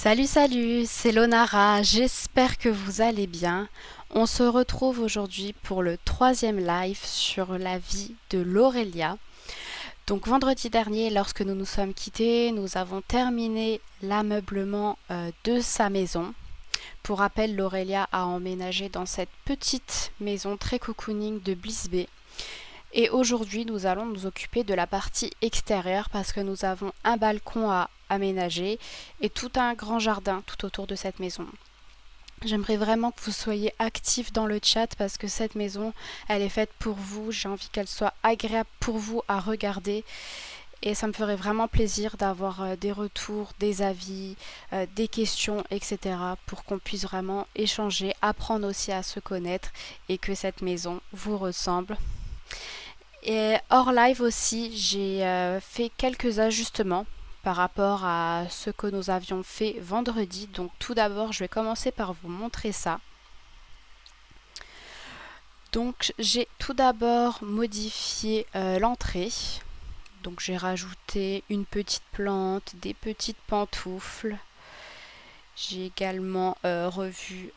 Salut, salut, c'est Lonara, j'espère que vous allez bien. On se retrouve aujourd'hui pour le troisième live sur la vie de l'Aurélia. Donc vendredi dernier, lorsque nous nous sommes quittés, nous avons terminé l'ameublement de sa maison. Pour rappel, l'Aurélia a emménagé dans cette petite maison très cocooning de Bliss Bay. Et aujourd'hui, nous allons nous occuper de la partie extérieure parce que nous avons un balcon à aménager et tout un grand jardin tout autour de cette maison. J'aimerais vraiment que vous soyez actifs dans le chat parce que cette maison, elle est faite pour vous. J'ai envie qu'elle soit agréable pour vous à regarder et ça me ferait vraiment plaisir d'avoir des retours, des avis, des questions, etc. pour qu'on puisse vraiment échanger, apprendre aussi à se connaître et que cette maison vous ressemble. Et hors live aussi, j'ai fait quelques ajustements par rapport à ce que nous avions fait vendredi. Donc tout d'abord, je vais commencer par vous montrer ça. Donc j'ai tout d'abord modifié l'entrée. Donc j'ai rajouté une petite plante, des petites pantoufles. J'ai également revu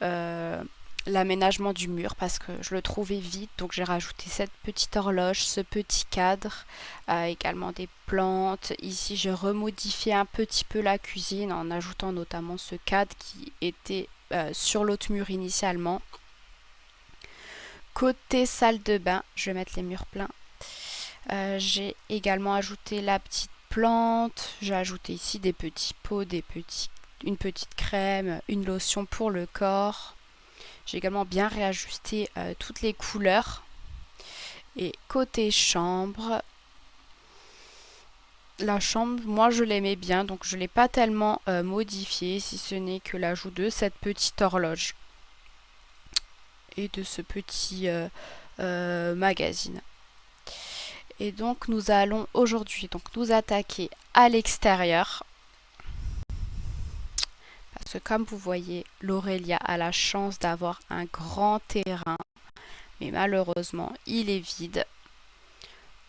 l'aménagement du mur parce que je le trouvais vide, donc j'ai rajouté cette petite horloge, ce petit cadre, également des plantes. Ici j'ai remodifié un petit peu la cuisine en ajoutant notamment ce cadre qui était sur l'autre mur initialement. Côté salle de bain, je vais mettre les murs pleins. J'ai également ajouté la petite plante, j'ai ajouté ici des petits pots, une petite crème, une lotion pour le corps. J'ai également bien réajusté toutes les couleurs. Et côté chambre, la chambre, moi je l'aimais bien, donc je ne l'ai pas tellement modifiée, si ce n'est que l'ajout de cette petite horloge et de ce petit magazine. Et donc nous allons aujourd'hui nous attaquer à l'extérieur. Parce que comme vous voyez, l'Aurélia a la chance d'avoir un grand terrain. Mais malheureusement, il est vide.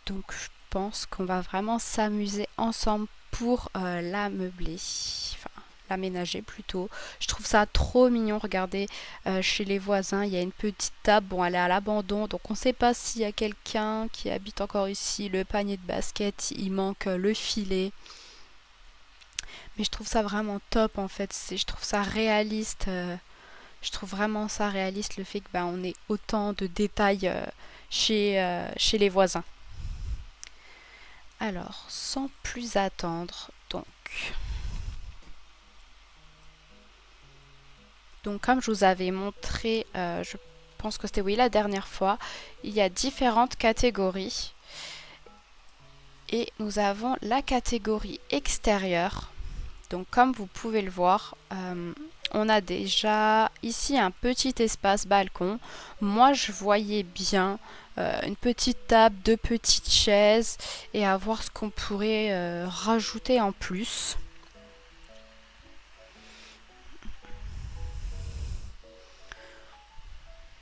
Donc je pense qu'on va vraiment s'amuser ensemble pour l'ameubler. Enfin, l'aménager plutôt. Je trouve ça trop mignon. Regardez, chez les voisins, il y a une petite table. Bon, elle est à l'abandon. Donc on ne sait pas s'il y a quelqu'un qui habite encore ici. Le panier de basket, il manque le filet. Mais je trouve ça vraiment top en fait. Je trouve ça réaliste. Je trouve vraiment ça réaliste le fait que on ait autant de détails chez les voisins. Alors, sans plus attendre, donc comme je vous avais montré, je pense que c'était oui la dernière fois, il y a différentes catégories. Et nous avons la catégorie extérieure. Donc comme vous pouvez le voir, on a déjà ici un petit espace balcon. Moi je voyais bien une petite table, deux petites chaises et à voir ce qu'on pourrait rajouter en plus.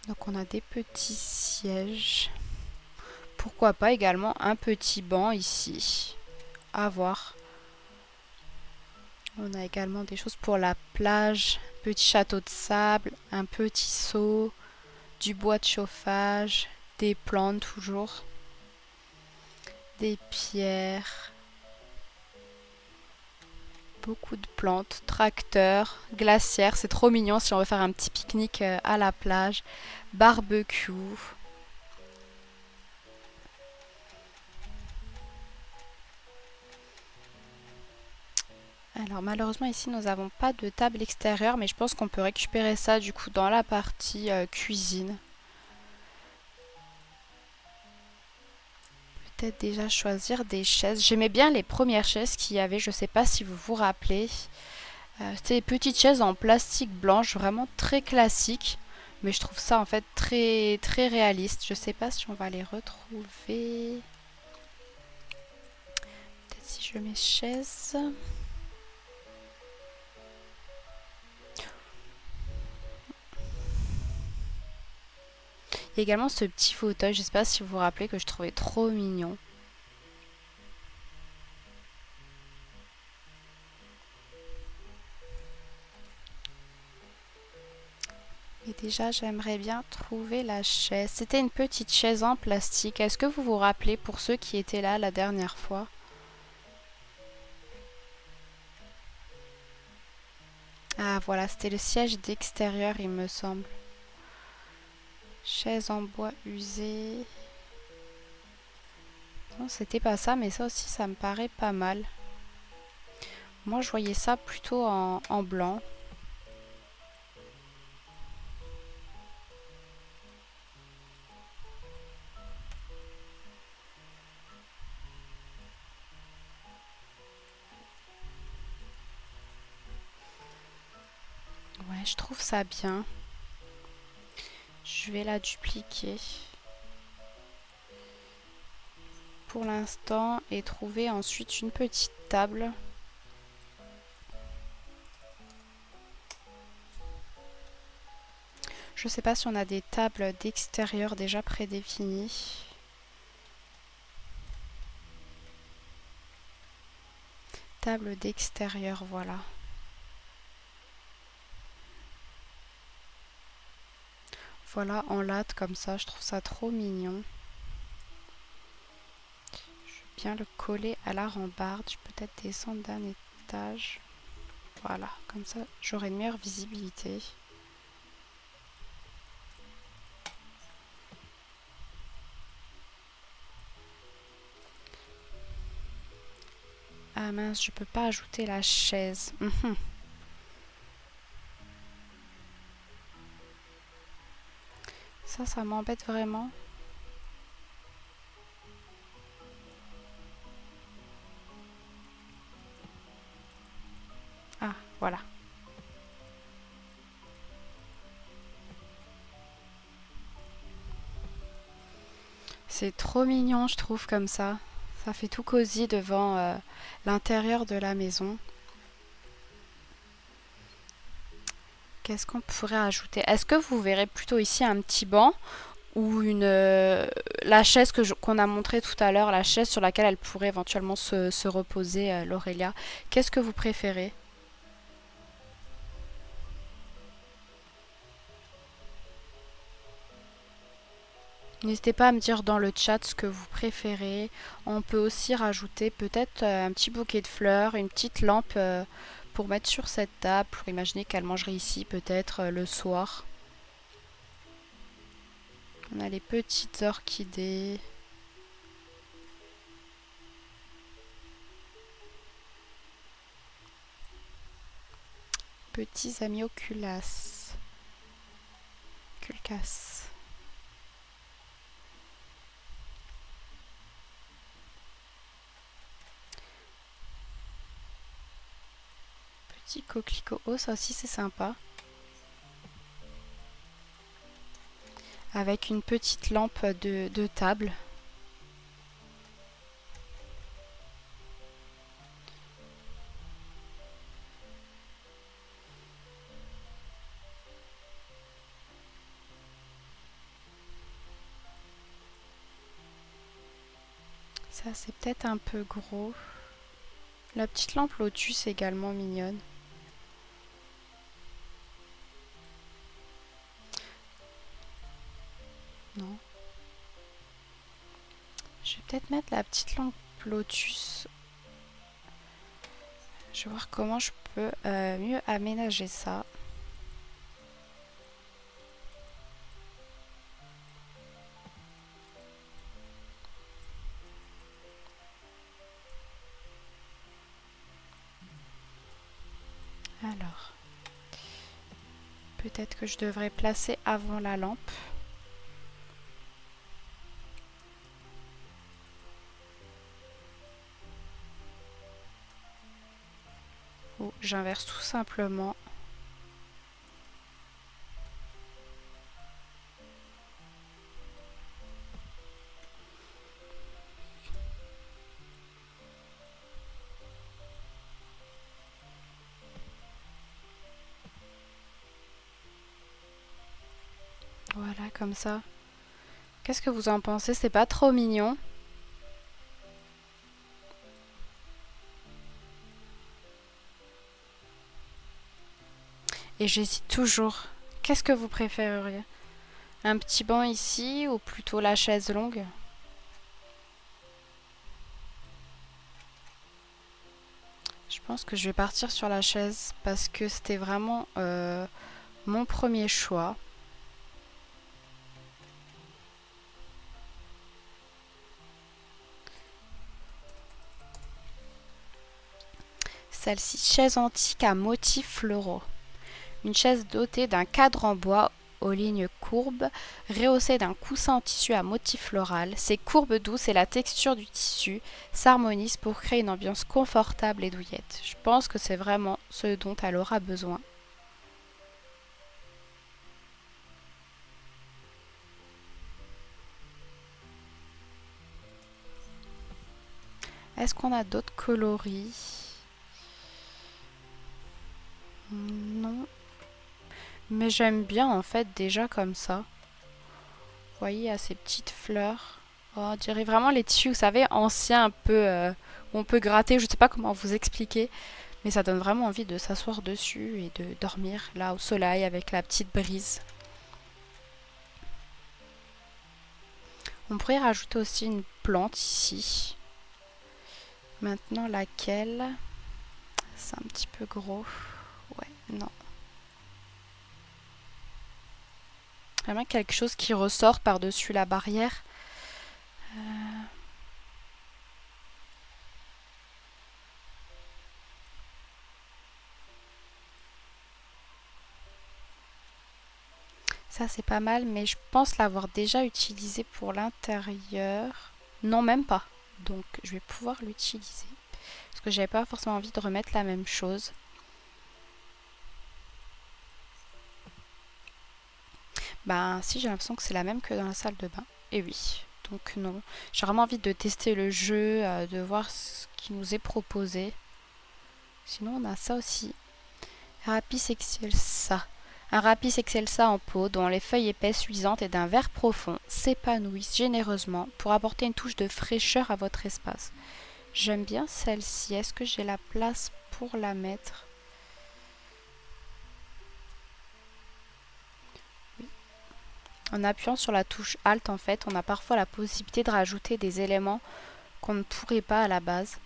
Donc on a des petits sièges. Pourquoi pas également un petit banc ici. À voir. On a également des choses pour la plage. Petit château de sable, un petit seau, du bois de chauffage, des plantes toujours, des pierres, beaucoup de plantes, tracteurs, glacières, c'est trop mignon si on veut faire un petit pique-nique à la plage, barbecue. Alors malheureusement ici nous n'avons pas de table extérieure mais je pense qu'on peut récupérer ça du coup dans la partie cuisine. Peut-être déjà choisir des chaises. J'aimais bien les premières chaises qu'il y avait, je ne sais pas si vous vous rappelez. C'était des petites chaises en plastique blanche, vraiment très classiques. Mais je trouve ça en fait très très réaliste. Je sais pas si on va les retrouver. Peut-être si je mets chaise. Il y a également ce petit fauteuil, je sais pas si vous vous rappelez, que je trouvais trop mignon. Déjà, j'aimerais bien trouver la chaise. C'était une petite chaise en plastique. Est-ce que vous vous rappelez pour ceux qui étaient là la dernière fois? Ah voilà, c'était le siège d'extérieur, il me semble. Chaise en bois usée. Non, c'était pas ça, mais ça aussi, ça me paraît pas mal. Moi, je voyais ça plutôt en blanc. Ouais, je trouve ça bien. Je vais la dupliquer pour l'instant et trouver ensuite une petite table. Je sais pas si on a des tables d'extérieur déjà prédéfinies. Table d'extérieur, voilà. Voilà, en latte comme ça, je trouve ça trop mignon. Je vais bien le coller à la rambarde. Je peux peut-être descendre d'un étage. Voilà, comme ça j'aurai une meilleure visibilité. Ah mince, je peux pas ajouter la chaise. Ça m'embête vraiment. Ah, voilà. C'est trop mignon, je trouve, comme ça. Ça fait tout cosy devant l'intérieur de la maison. Qu'est-ce qu'on pourrait ajouter? Est-ce que vous verrez plutôt ici un petit banc ou la chaise qu'on a montrée tout à l'heure, la chaise sur laquelle elle pourrait éventuellement se reposer, l'Aurélia? Qu'est-ce que vous préférez? N'hésitez pas à me dire dans le chat ce que vous préférez. On peut aussi rajouter peut-être un petit bouquet de fleurs, une petite lampe pour mettre sur cette table, pour imaginer qu'elle mangerait ici peut-être le soir. On a les petites orchidées. Petits amis oculas. Culcas. Petit coquelicot. Oh, ça aussi c'est sympa. Avec une petite lampe de table. Ça c'est peut-être un peu gros. La petite lampe lotus est également mignonne. Non. Je vais peut-être mettre la petite lampe lotus. Je vais voir comment je peux mieux aménager ça. Alors, peut-être que je devrais placer avant la lampe. Ou j'inverse tout simplement. Voilà, comme ça. Qu'est-ce que vous en pensez? C'est pas trop mignon? Et j'hésite toujours. Qu'est-ce que vous préféreriez? Un petit banc ici ou plutôt la chaise longue? Je pense que je vais partir sur la chaise parce que c'était vraiment mon premier choix. Celle-ci, chaise antique à motifs floraux. Une chaise dotée d'un cadre en bois aux lignes courbes, rehaussée d'un coussin en tissu à motif floral. Ces courbes douces et la texture du tissu s'harmonisent pour créer une ambiance confortable et douillette. Je pense que c'est vraiment ce dont elle aura besoin. Est-ce qu'on a d'autres coloris? Non. Mais j'aime bien en fait déjà comme ça. Vous voyez, il y a ces petites fleurs. Oh, on dirait vraiment les tissus, vous savez, anciens un peu, où on peut gratter. Je ne sais pas comment vous expliquer, mais ça donne vraiment envie de s'asseoir dessus et de dormir là au soleil avec la petite brise. On pourrait rajouter aussi une plante ici. Maintenant, laquelle? C'est un petit peu gros. Ouais, non. Vraiment quelque chose qui ressort par-dessus la barrière. Ça, c'est pas mal, mais je pense l'avoir déjà utilisé pour l'intérieur. Non, même pas. Donc, je vais pouvoir l'utiliser. Parce que j'avais pas forcément envie de remettre la même chose. Ben, si, j'ai l'impression que c'est la même que dans la salle de bain. Et oui. Donc, non. J'ai vraiment envie de tester le jeu, de voir ce qui nous est proposé. Sinon, on a ça aussi. Rapis excelsa. Un Rapis excelsa en pot dont les feuilles épaisses, luisantes et d'un vert profond s'épanouissent généreusement pour apporter une touche de fraîcheur à votre espace. J'aime bien celle-ci. Est-ce que j'ai la place pour la mettre? Oui. En appuyant sur la touche Alt, en fait, on a parfois la possibilité de rajouter des éléments qu'on ne pourrait pas à la base.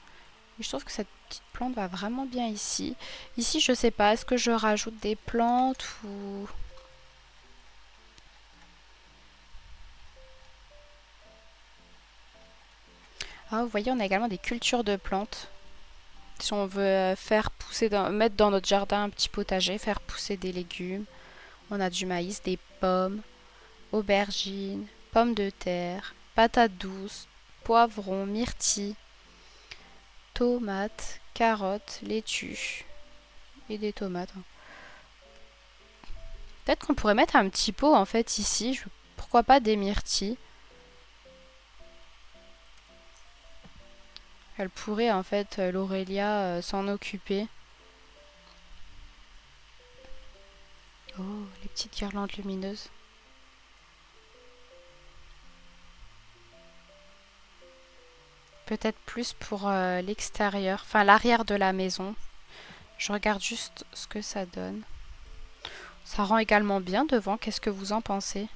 Et je trouve que cette petite plante va vraiment bien ici. Ici, je sais pas, est-ce que je rajoute des plantes ou... Ah, vous voyez, on a également des cultures de plantes. Si on veut faire pousser, mettre dans notre jardin un petit potager, faire pousser des légumes. On a du maïs, des pommes, aubergines, pommes de terre, patates douces, poivrons, myrtilles, tomates, carottes, laitue et des tomates. Peut-être qu'on pourrait mettre un petit pot en fait ici. Pourquoi pas des myrtilles? Elle pourrait en fait, l'Aurélia, s'en occuper. Oh, les petites guirlandes lumineuses. Peut-être plus pour l'extérieur, enfin l'arrière de la maison. Je regarde juste ce que ça donne. Ça rend également bien devant, qu'est-ce que vous en pensez?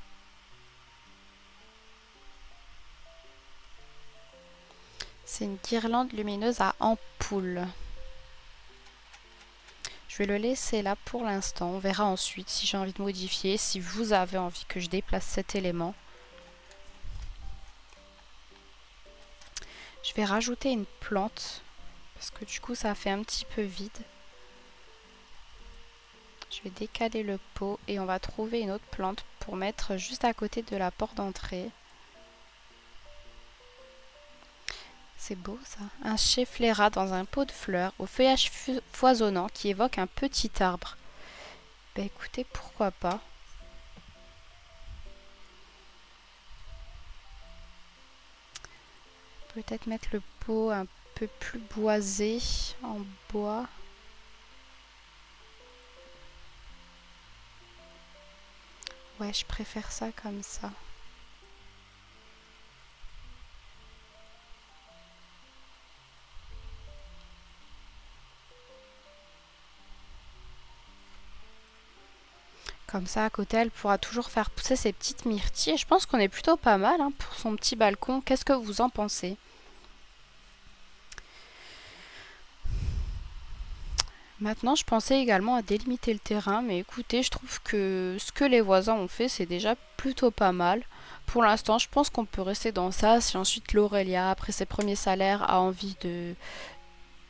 C'est une guirlande lumineuse à ampoule. Je vais le laisser là pour l'instant. On verra ensuite si j'ai envie de modifier, si vous avez envie que je déplace cet élément. Je vais rajouter une plante parce que du coup ça fait un petit peu vide. Je vais décaler le pot et on va trouver une autre plante pour mettre juste à côté de la porte d'entrée. C'est beau ça. Un schefflera dans un pot de fleurs au feuillage foisonnant qui évoque un petit arbre. Ben écoutez, pourquoi pas. Peut-être mettre le pot un peu plus boisé en bois. Ouais, je préfère ça comme ça. Comme ça, à côté, elle pourra toujours faire pousser ses petites myrtilles. Et je pense qu'on est plutôt pas mal hein, pour son petit balcon. Qu'est-ce que vous en pensez? Maintenant, je pensais également à délimiter le terrain, mais écoutez, je trouve que ce que les voisins ont fait, c'est déjà plutôt pas mal. Pour l'instant, je pense qu'on peut rester dans ça. Si ensuite Laurelia, après ses premiers salaires, a envie de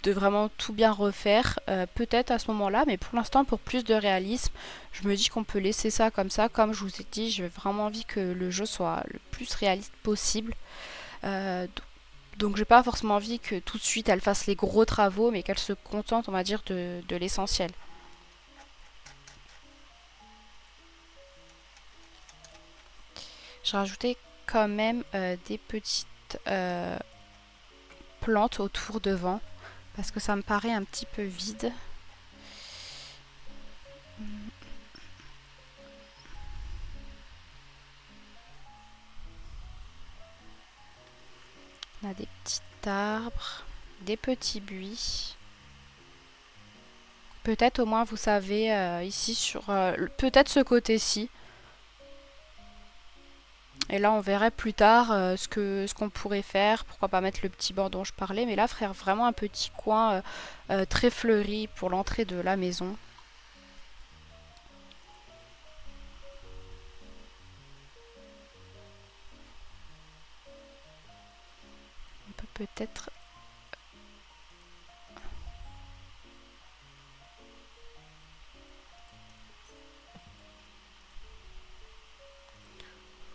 vraiment tout bien refaire, peut-être à ce moment-là, mais pour l'instant, pour plus de réalisme, je me dis qu'on peut laisser ça comme ça. Comme je vous ai dit, j'ai vraiment envie que le jeu soit le plus réaliste possible. Euh, donc j'ai pas forcément envie que tout de suite elle fasse les gros travaux, mais qu'elle se contente, on va dire, de l'essentiel. J'ai rajouté quand même des petites plantes autour devant, parce que ça me paraît un petit peu vide. On a des petits arbres, des petits buis. Peut-être au moins vous savez ici sur peut-être ce côté-ci. Et là on verrait plus tard ce qu'on pourrait faire. Pourquoi pas mettre le petit banc dont je parlais. Mais là faire vraiment un petit coin très fleuri pour l'entrée de la maison. On peut peut-être...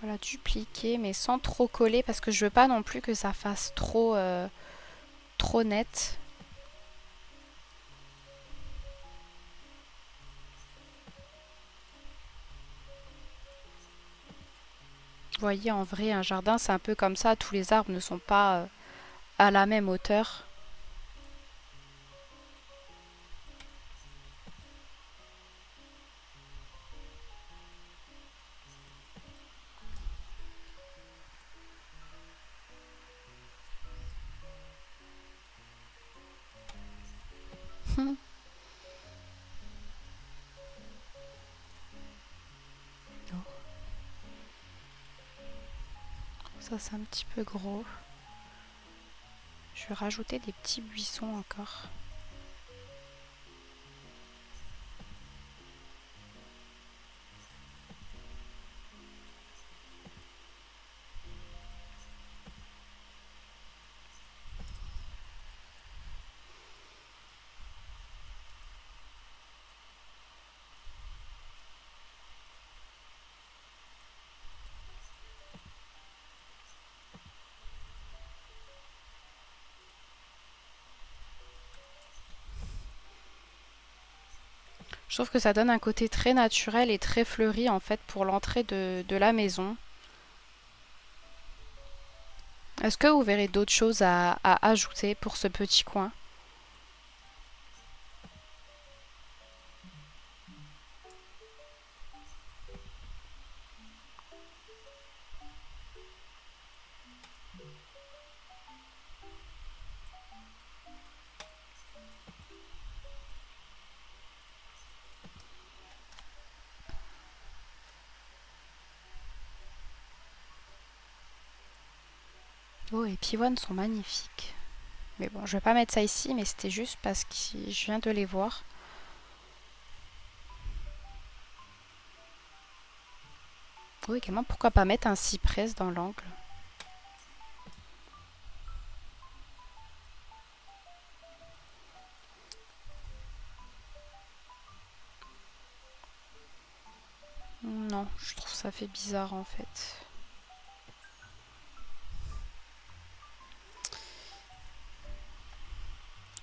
Voilà, dupliquer mais sans trop coller parce que je veux pas non plus que ça fasse trop net. Vous voyez, en vrai, un jardin, c'est un peu comme ça. Tous les arbres ne sont pas à la même hauteur. Ça, c'est un petit peu gros. Je vais rajouter des petits buissons encore. Je trouve que ça donne un côté très naturel et très fleuri en fait pour l'entrée de la maison. Est-ce que vous verrez d'autres choses à ajouter pour ce petit coin? Oh, les pivoines sont magnifiques. Mais bon, je vais pas mettre ça ici, mais c'était juste parce que je viens de les voir. Oh, également, pourquoi pas mettre un cyprès dans l'angle? Non, je trouve ça fait bizarre en fait.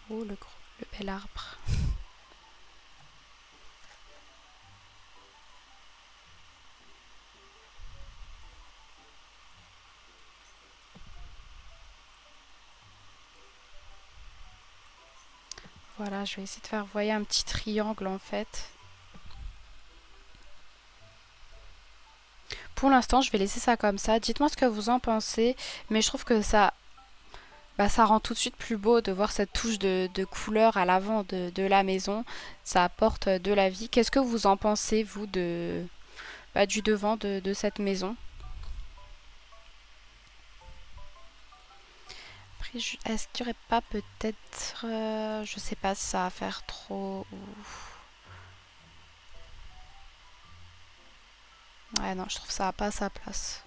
Oh, le bel arbre. Voilà, je vais essayer de faire, vous voyez, un petit triangle en fait. Pour l'instant, je vais laisser ça comme ça. Dites-moi ce que vous en pensez, mais je trouve que ça Bah, ça rend tout de suite plus beau de voir cette touche de couleur à l'avant de la maison. Ça apporte de la vie. Qu'est-ce que vous en pensez, vous, du devant de cette maison? Après, est-ce qu'il n'y aurait pas peut-être... je sais pas si ça va faire trop... Ouais, non, je trouve ça n'a pas sa place.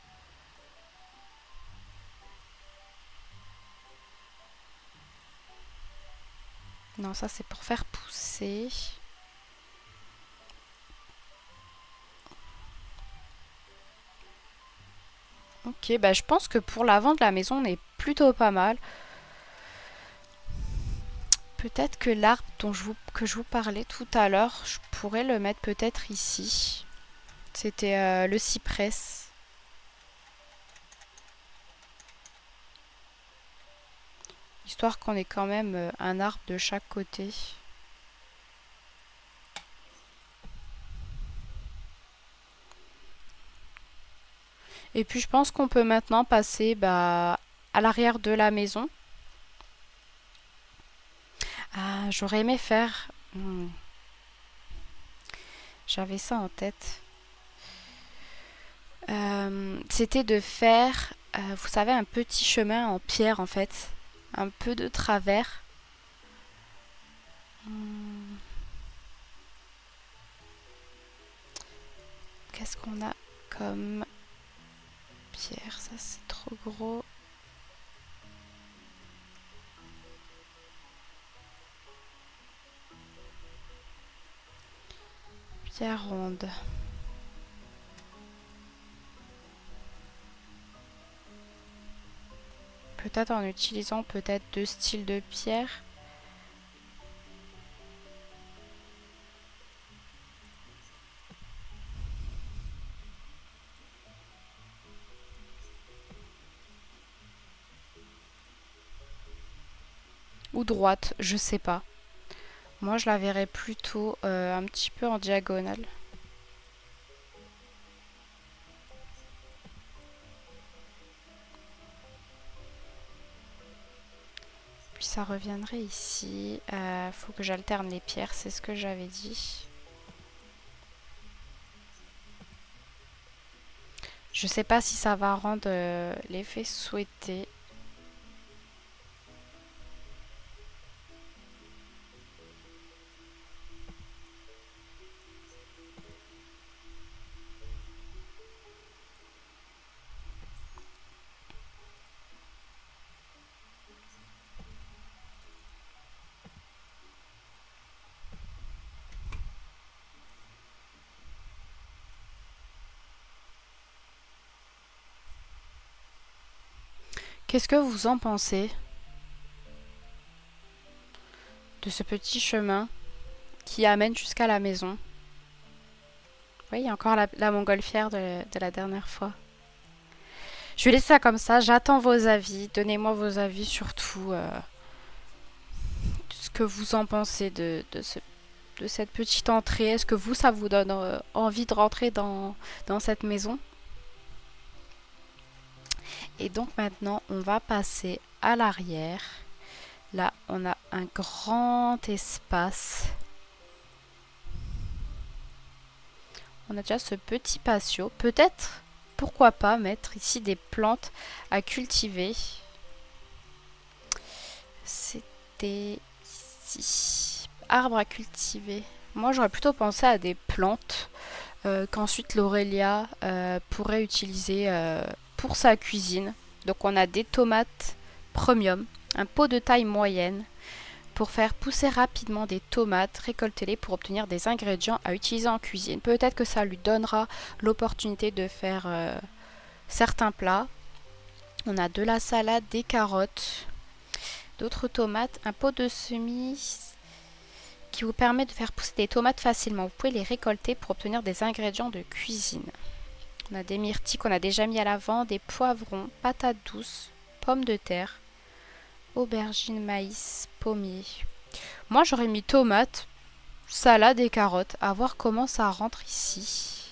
Non, ça c'est pour faire pousser. Ok, bah je pense que pour l'avant de la maison, on est plutôt pas mal. Peut-être que l'arbre que je vous parlais tout à l'heure, je pourrais le mettre peut-être ici. C'était le cyprès. Histoire qu'on ait quand même un arbre de chaque côté. Et puis je pense qu'on peut maintenant passer à l'arrière de la maison. Ah, j'aurais aimé faire... J'avais ça en tête. C'était de faire, vous savez, un petit chemin en pierre en fait. Un peu de travers. Hmm, Qu'est-ce qu'on a comme pierre? Ça c'est trop gros. Pierre ronde. Peut-être en utilisant peut-être deux styles de pierre. Ou droite, je sais pas. Moi je la verrais plutôt un petit peu en diagonale. Puis ça reviendrait ici. Faut que j'alterne les pierres, c'est ce que j'avais dit. Je sais pas si ça va rendre l'effet souhaité. Qu'est-ce que vous en pensez de ce petit chemin qui amène jusqu'à la maison? Oui, il y a encore la montgolfière de la dernière fois. Je vais laisser ça comme ça. J'attends vos avis. Donnez-moi vos avis sur tout. Ce que vous en pensez de cette petite entrée. Est-ce que vous, ça vous donne envie de rentrer dans cette maison? Et donc maintenant, on va passer à l'arrière. Là, on a un grand espace. On a déjà ce petit patio. Peut-être, pourquoi pas, mettre ici des plantes à cultiver. C'était ici. Arbre à cultiver. Moi, j'aurais plutôt pensé à des plantes qu'ensuite l'Aurélia pourrait utiliser pour sa cuisine. Donc, on a des tomates premium, un pot de taille moyenne, pour faire pousser rapidement des tomates, récoltez-les pour obtenir des ingrédients à utiliser en cuisine. Peut-être que ça lui donnera l'opportunité de faire certains plats. On a de la salade, des carottes, d'autres tomates, un pot de semis qui vous permet de faire pousser des tomates facilement. Vous pouvez les récolter pour obtenir des ingrédients de cuisine. On a des myrtilles qu'on a déjà mis à l'avant, des poivrons, patates douces, pommes de terre, aubergines, maïs, pommiers. Moi, j'aurais mis tomates, salade et carottes. À voir comment ça rentre ici.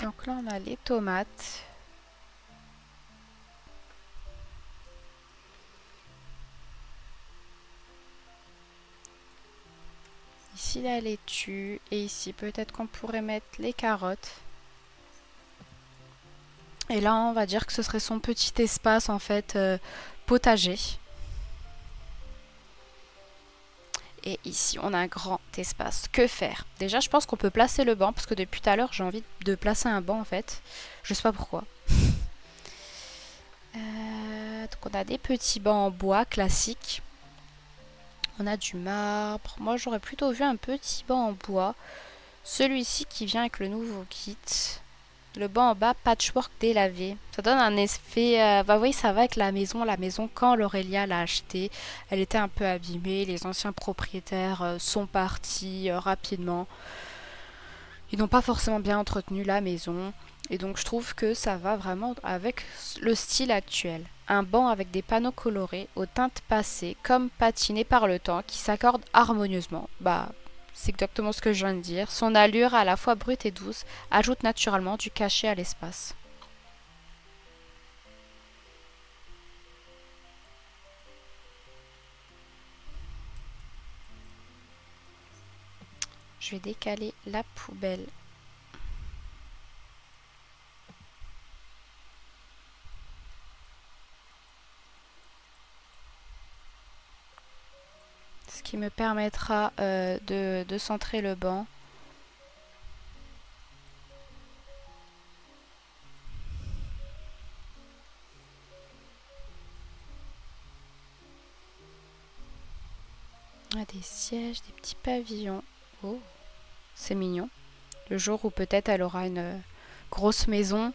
Donc là, on a les tomates. Ici, la laitue. Et ici, peut-être qu'on pourrait mettre les carottes. Et là, on va dire que ce serait son petit espace, en fait, potager. Et ici, on a un grand espace. Que faire? Déjà, je pense qu'on peut placer le banc, parce que depuis tout à l'heure, j'ai envie de placer un banc, en fait. Je sais pas pourquoi. Donc, on a des petits bancs en bois classiques. On a du marbre. Moi, j'aurais plutôt vu un petit banc en bois. Celui-ci qui vient avec le nouveau kit. Le banc en bas, patchwork délavé. Ça donne un effet... bah oui, ça va avec la maison. La maison, quand l'Aurélia l'a achetée, elle était un peu abîmée. Les anciens propriétaires sont partis rapidement. Ils n'ont pas forcément bien entretenu la maison. Et donc, je trouve que ça va vraiment avec le style actuel. Un banc avec des panneaux colorés aux teintes passées, comme patinés par le temps, qui s'accordent harmonieusement. Bah, c'est exactement ce que je viens de dire. Son allure, à la fois brute et douce, ajoute naturellement du cachet à l'espace. Je vais décaler la poubelle. Ce qui me permettra de centrer le banc. On a des sièges, des petits pavillons. Oh, c'est mignon. Le jour où peut-être elle aura une grosse maison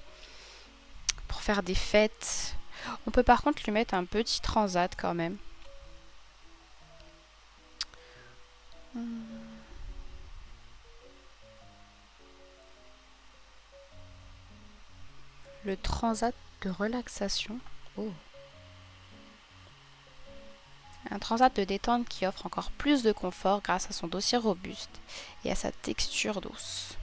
pour faire des fêtes. On peut par contre lui mettre un petit transat quand même. Le transat de relaxation. Oh. Un transat de détente qui offre encore plus de confort grâce à son dossier robuste et à sa texture douce.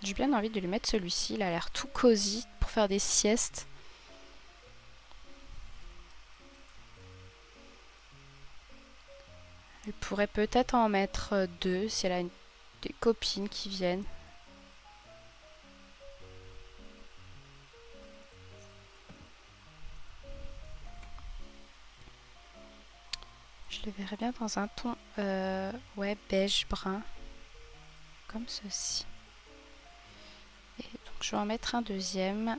J'ai bien envie de lui mettre celui-ci, il a l'air tout cosy pour faire des siestes. Elle pourrait peut-être en mettre deux si elle a des copines qui viennent. Je le verrais bien dans un ton ouais, beige brun, comme ceci. Et donc je vais en mettre un deuxième.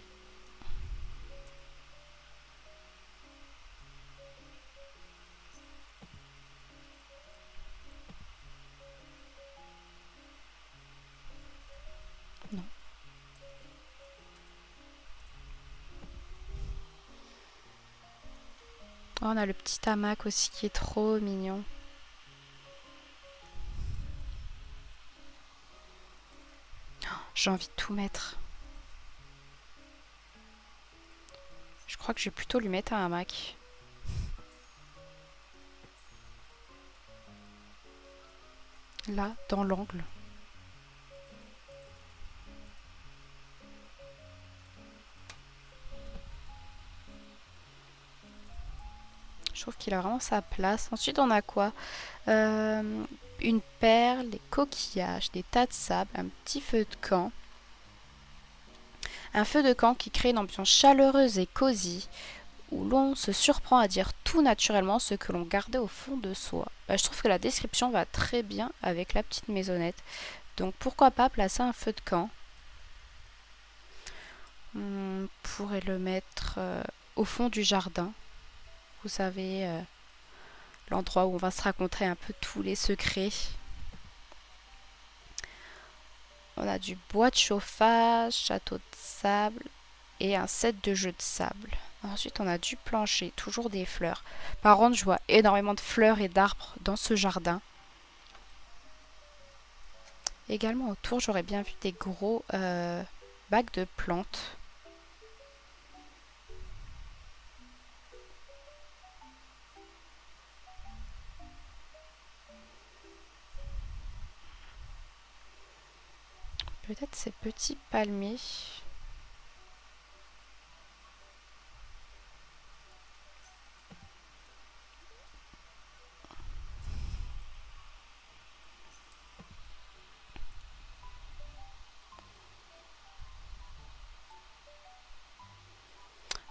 Non. Oh, on a le petit hamac aussi qui est trop mignon. J'ai envie de tout mettre. Je crois que je vais plutôt lui mettre un hamac. Là, dans l'angle. Je trouve qu'il a vraiment sa place. Ensuite, on a quoi? Une perle, des coquillages, des tas de sable, un petit feu de camp. Un feu de camp qui crée une ambiance chaleureuse et cosy, où l'on se surprend à dire tout naturellement ce que l'on gardait au fond de soi. Bah, je trouve que la description va très bien avec la petite maisonnette. Donc pourquoi pas placer un feu de camp? On pourrait le mettre au fond du jardin. Vous savez, l'endroit où on va se raconter un peu tous les secrets. On a du bois de chauffage, château de sable et un set de jeux de sable. Ensuite, on a du plancher, toujours des fleurs. Par contre, je vois énormément de fleurs et d'arbres dans ce jardin. Également autour, j'aurais bien vu des gros bacs de plantes. Peut-être ces petits palmiers.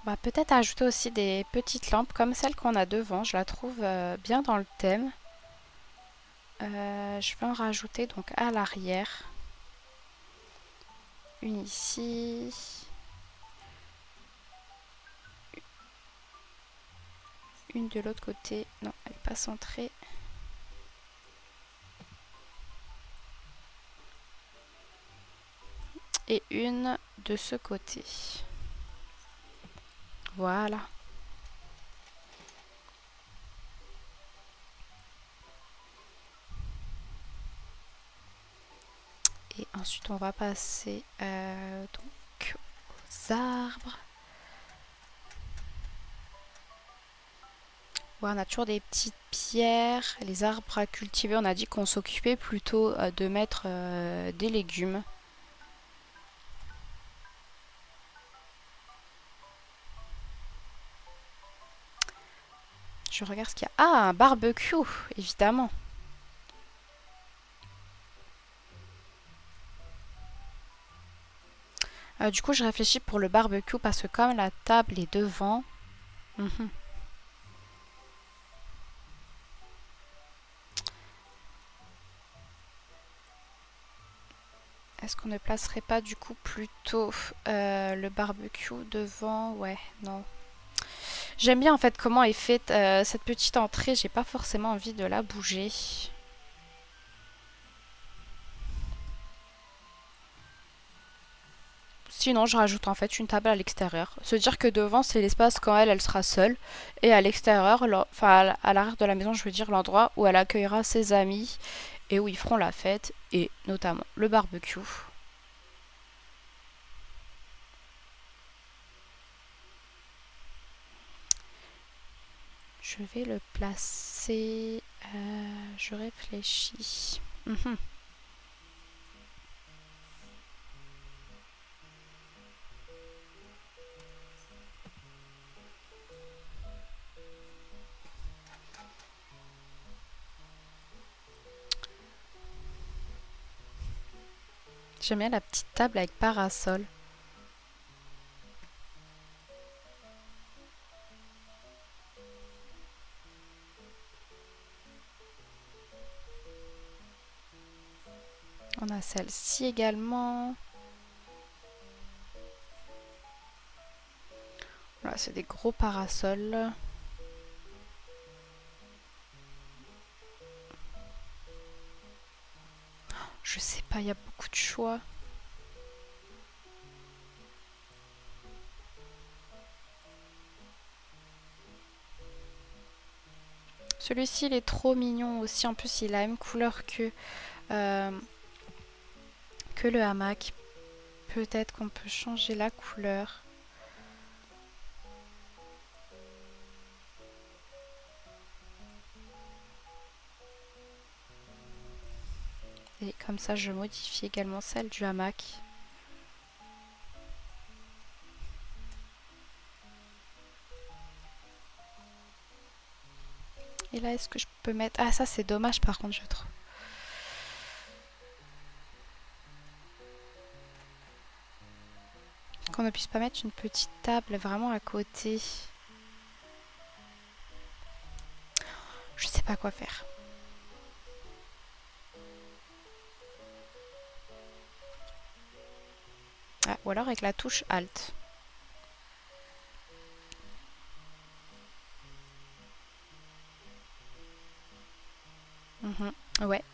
On va peut-être ajouter aussi des petites lampes comme celle qu'on a devant. Je la trouve bien dans le thème. Je vais en rajouter donc à l'arrière. Une ici. Une de l'autre côté. Non, elle n'est pas centrée. Et une de ce côté. Voilà. Et ensuite, on va passer donc aux arbres. Ouais, on a toujours des petites pierres. Les arbres à cultiver, on a dit qu'on s'occupait plutôt de mettre des légumes. Je regarde ce qu'il y a. Ah, un barbecue, évidemment. Du coup, je réfléchis pour le barbecue parce que comme la table est devant. Est-ce qu'on ne placerait pas du coup plutôt le barbecue devant? Ouais, non. J'aime bien en fait comment est faite cette petite entrée. J'ai pas forcément envie de la bouger. Sinon, je rajoute en fait une table à l'extérieur. Se dire que devant, c'est l'espace quand elle sera seule. Et à l'extérieur, enfin à l'arrière de la maison, je veux dire l'endroit où elle accueillera ses amis et où ils feront la fête. Et notamment le barbecue. Je vais le placer. Je réfléchis. J'aime bien la petite table avec parasol. On a celle-ci également. Voilà, c'est des gros parasols. Je sais pas, il y a beaucoup de choix. Celui-ci, il est trop mignon aussi. En plus, il a la même couleur que le hamac. Peut-être qu'on peut changer la couleur. Et comme ça, je modifie également celle du hamac. Et là, est-ce que je peux mettre... Ah, ça, c'est dommage, par contre, je trouve. Qu'on ne puisse pas mettre une petite table vraiment à côté. Je sais pas quoi faire. Ah, ou alors avec la touche Alt. Ouais.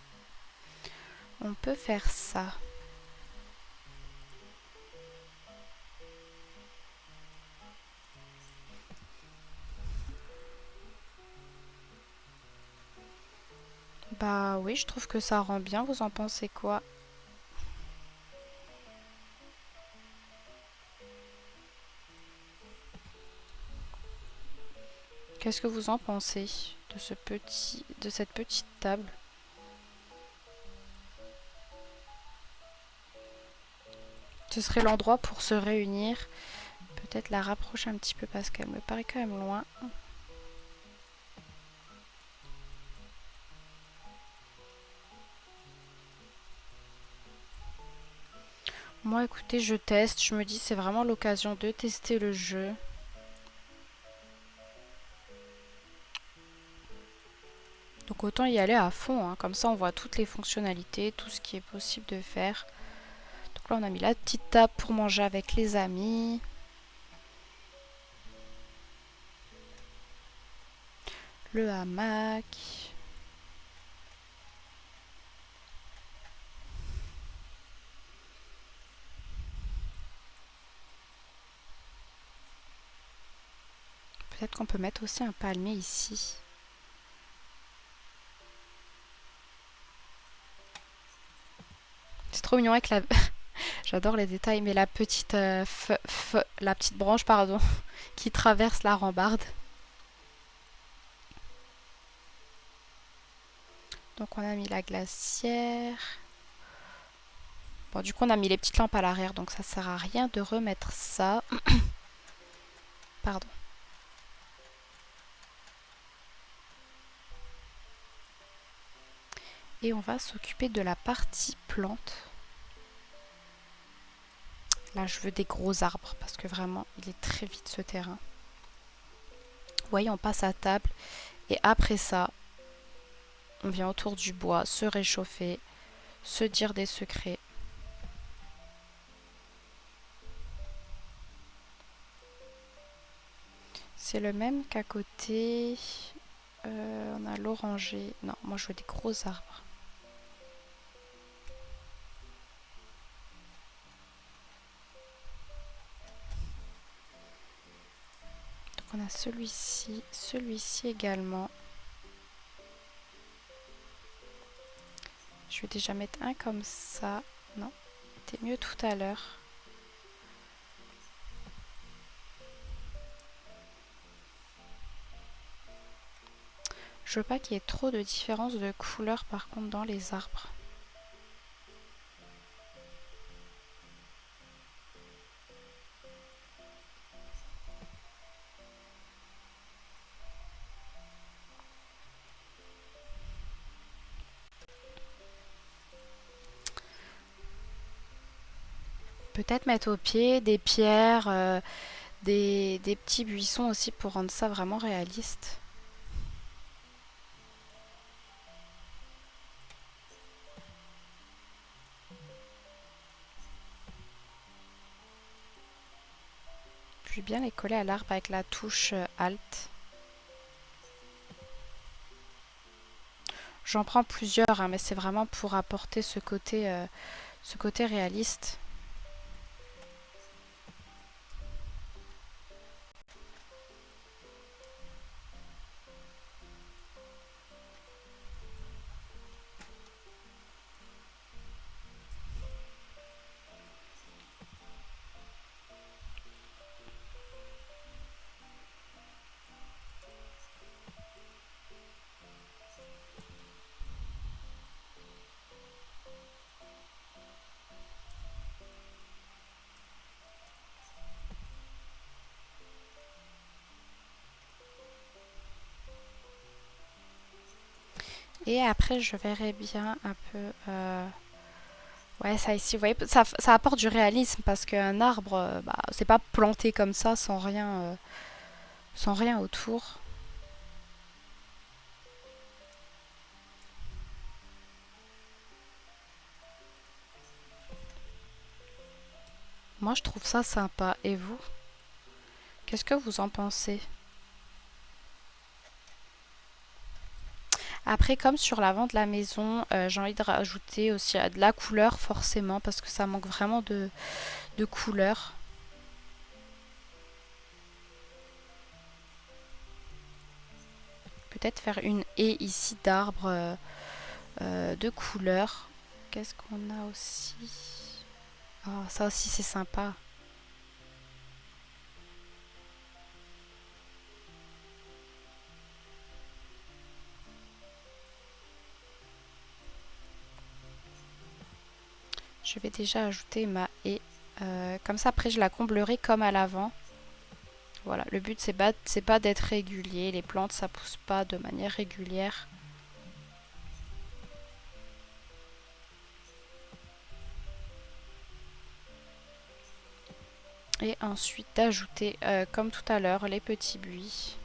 On peut faire ça. Bah oui, je trouve que ça rend bien. Vous en pensez quoi? Qu'est-ce que vous en pensez de cette petite table? Ce serait l'endroit pour se réunir. Peut-être la rapprocher un petit peu parce qu'elle me paraît quand même loin. Moi, écoutez, je teste. Je me dis c'est vraiment l'occasion de tester le jeu. Donc autant y aller à fond, hein. Comme ça on voit toutes les fonctionnalités, tout ce qui est possible de faire. Donc là on a mis la petite table pour manger avec les amis. Le hamac. Peut-être qu'on peut mettre aussi un palmier ici. C'est trop mignon avec la... J'adore les détails, mais la petite, la petite branche, pardon, qui traverse la rambarde. Donc on a mis la glacière. Bon, du coup on a mis les petites lampes à l'arrière, donc ça sert à rien de remettre ça. Pardon. Et on va s'occuper de la partie plante. Là, je veux des gros arbres parce que vraiment, il est très vide ce terrain. Vous voyez, on passe à table et après ça, on vient autour du bois, se réchauffer, se dire des secrets. C'est le même qu'à côté. On a l'oranger. Non, moi je veux des gros arbres. Donc on a celui-ci également. Je vais déjà mettre un comme ça. Non, c'était mieux tout à l'heure. Je veux pas qu'il y ait trop de différence de couleur par contre dans les arbres. Peut-être mettre au pied des pierres, des petits buissons aussi pour rendre ça vraiment réaliste. Je vais bien les coller à l'arbre avec la touche Alt. J'en prends plusieurs, hein, mais c'est vraiment pour apporter ce côté réaliste. Et après, je verrai bien un peu... Ouais, ça ici, vous voyez, ça apporte du réalisme parce qu'un arbre, bah, c'est pas planté comme ça sans rien autour. Moi, je trouve ça sympa. Et vous? Qu'est-ce que vous en pensez? Après, comme sur l'avant de la maison, j'ai envie de rajouter aussi de la couleur forcément parce que ça manque vraiment de couleur. Peut-être faire une haie ici d'arbres de couleur. Qu'est-ce qu'on a aussi? Oh, ça aussi c'est sympa. Je vais déjà ajouter ma haie Comme ça, après, je la comblerai comme à l'avant. Voilà, le but, c'est pas d'être régulier. Les plantes, ça pousse pas de manière régulière. Et ensuite, d'ajouter, comme tout à l'heure, les petits buis.